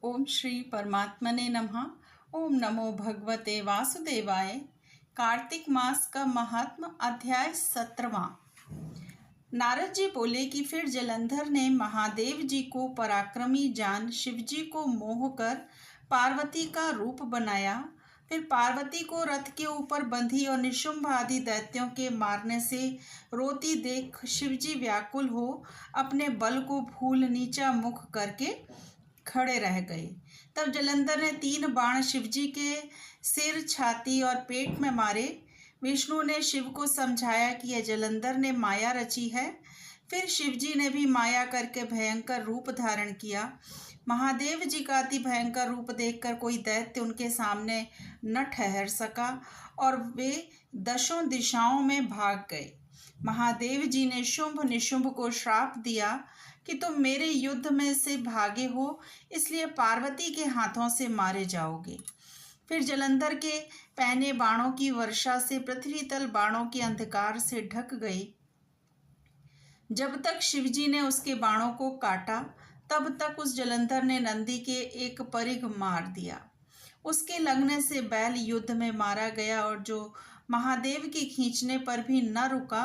ओम श्री परमात्मने नमः। ओम नमो भगवते वासुदेवाय। कार्तिक मास का महात्म अध्याय 17वां। नारद जी बोले कि फिर जलंधर ने महादेव जी को पराक्रमी जान शिव जी को मोह कर पार्वती का रूप बनाया। फिर पार्वती को रथ के ऊपर बंधी और निशुंभ आदि दैत्यों के मारने से रोती देख शिवजी व्याकुल हो अपने बल को भूल नीचा मुख करके खड़े रह गए। तब जलंधर ने 3 बाण शिवजी के सिर, छाती और पेट में मारे। विष्णु ने शिव को समझाया कि यह जलंधर ने माया रची है। फिर शिवजी ने भी माया करके भयंकर रूप धारण किया। महादेव जी का अति भयंकर रूप देखकर कोई दैत्य उनके सामने न ठहर सका और वे 10 दिशाओं में भाग गए। महादेव जी ने शुंभ निशुंभ को श्राप दिया कि तुम मेरे युद्ध में से भागे हो, इसलिए पार्वती के हाथों से मारे जाओगे। फिर जलंधर के पहने बाणों की वर्षा से पृथ्वी तल बाणों के अंधकार से ढक गई। जब तक शिवजी ने उसके बाणों को काटा, तब तक उस जलंधर ने नंदी के एक परिघ मार दिया। उसके लगने से बैल युद्ध में मारा गया और जो महादेव के खींचने पर भी न रुका।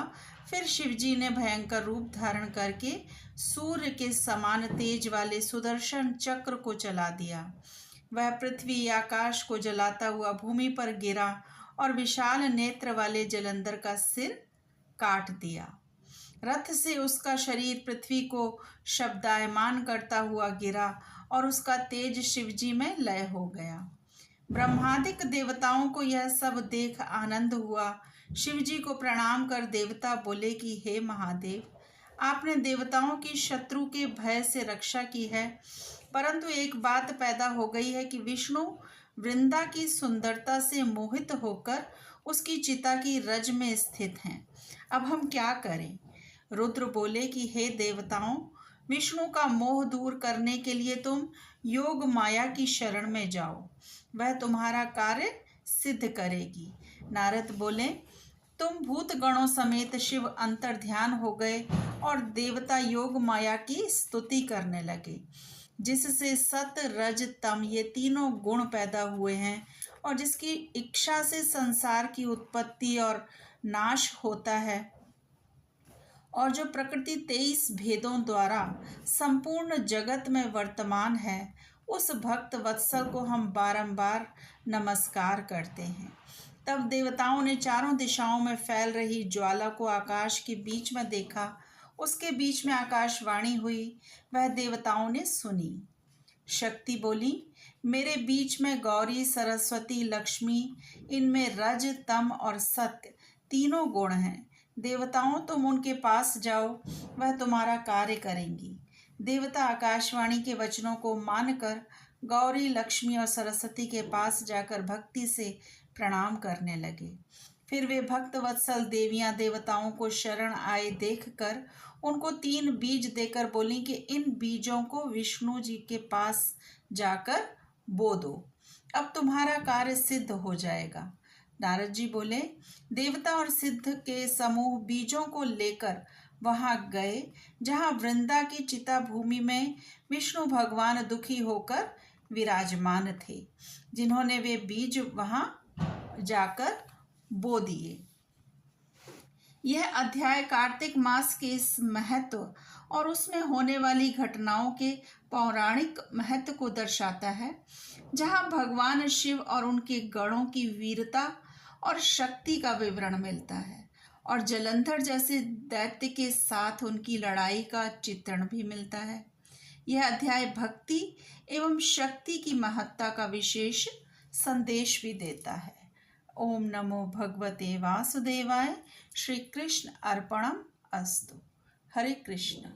फिर शिवजी ने भयंकर रूप धारण करके सूर्य के समान तेज वाले सुदर्शन चक्र को चला दिया। वह पृथ्वी आकाश को जलाता हुआ भूमि पर गिरा और विशाल नेत्र वाले जलंधर का सिर काट दिया। रथ से उसका शरीर पृथ्वी को शब्दायमान करता हुआ गिरा और उसका तेज शिवजी में लय हो गया। ब्रह्मादिक देवताओं को यह सब देख आनंद हुआ। शिवजी को प्रणाम कर देवता बोले कि हे महादेव, आपने देवताओं की शत्रु के भय से रक्षा की है, परंतु एक बात पैदा हो गई है कि विष्णु वृंदा की सुंदरता से मोहित होकर उसकी चिता की रज में स्थित हैं। अब हम क्या करें? रुद्र बोले कि हे देवताओं, विष्णु का मोह दूर करने के लिए तुम योग माया की शरण में जाओ, वह तुम्हारा कार्य सिद्ध करेगी। नारद बोले, तुम भूत गणों समेत शिव अंतर ध्यान हो गए और देवता योग माया की स्तुति करने लगे, जिससे सत रज तम ये तीनों गुण पैदा हुए हैं और जिसकी इच्छा से संसार की उत्पत्ति और नाश होता है, और जो प्रकृति 23 भेदों द्वारा संपूर्ण जगत में वर्तमान है, उस भक्त वत्सल को हम बारंबार नमस्कार करते हैं। तब देवताओं ने चारों दिशाओं में फैल रही ज्वाला को आकाश के बीच में देखा। उसके बीच में आकाशवाणी हुई, वह देवताओं ने सुनी। शक्ति बोली, मेरे बीच में गौरी, सरस्वती, लक्ष्मी, इनमें रज, तम और सत्य तीनों गुण हैं। देवताओं, तुम उनके पास जाओ, वह तुम्हारा कार्य करेंगी। देवता आकाशवाणी के वचनों को मानकर गौरी, लक्ष्मी और सरस्वती के पास जाकर भक्ति से प्रणाम करने लगे। फिर वे भक्त वत्सल देवियां देवताओं को शरण आए देखकर उनको 3 बीज देकर बोली कि इन बीजों को विष्णु जी के पास जाकर बो दो, अब तुम्हारा कार्य सिद्ध हो जाएगा। नारद जी बोले, देवता और सिद्ध के समूह बीजों को लेकर वहां गए, जहां वृंदा की चिता भूमि में विष्णु भगवान दुखी होकर विराजमान थे, जिन्होंने वे बीज वहां जाकर बो दिए। यह अध्याय कार्तिक मास के इस महत्व और उसमें होने वाली घटनाओं के पौराणिक महत्व को दर्शाता है, जहां भगवान शिव और उनके गणों की वीरता और शक्ति का विवरण मिलता है और जलंधर जैसे दैत्य के साथ उनकी लड़ाई का चित्रण भी मिलता है। यह अध्याय भक्ति एवं शक्ति की महत्ता का विशेष संदेश भी देता है। ओम नमो भगवते वासुदेवाय। श्री कृष्ण अर्पणम अस्तु। हरे कृष्ण।